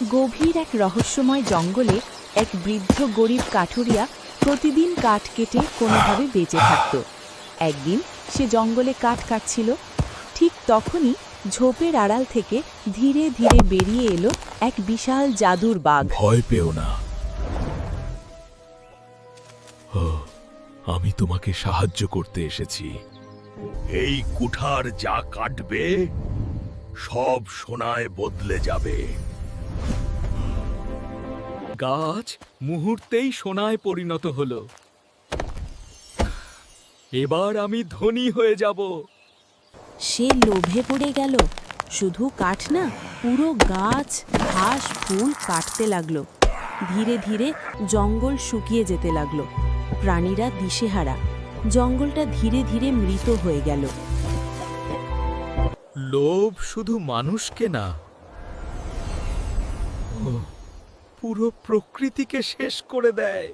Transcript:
গভীর এক রহস্যময় জঙ্গলে এক বৃদ্ধ গরিব কাঠুরিয়া প্রতিদিন কাঠ কেটে কোনোভাবে বেঁচে থাকত। একদিন সে জঙ্গলে কাঠ কাটছিল, ঠিক তখনই ঝোপের আড়াল থেকে ধীরে ধীরে বেরিয়ে এলো এক বিশাল জাদুর বাঘ। ভয় পেও না, আমি তোমাকে সাহায্য করতে এসেছি। এই কুঠার যা কাটবে সব সোনায় বদলে যাবে। গাছ মুহূর্তেই সোনায় পরিণত হলো। এবার আমি ধনী হয়ে যাব। সে লোভে পড়ে গেল, শুধু কাঠ না, পুরো গাছ ঘাস ফুল কাটতে লাগলো। ধীরে ধীরে জঙ্গল শুকিয়ে যেতে লাগলো। প্রাণীরা দিশেহারা, জঙ্গলটা ধীরে ধীরে মৃত হয়ে গেল। লোভ শুধু মানুষকে না, পুরো প্রকৃতিকে শেষ করে দেয়।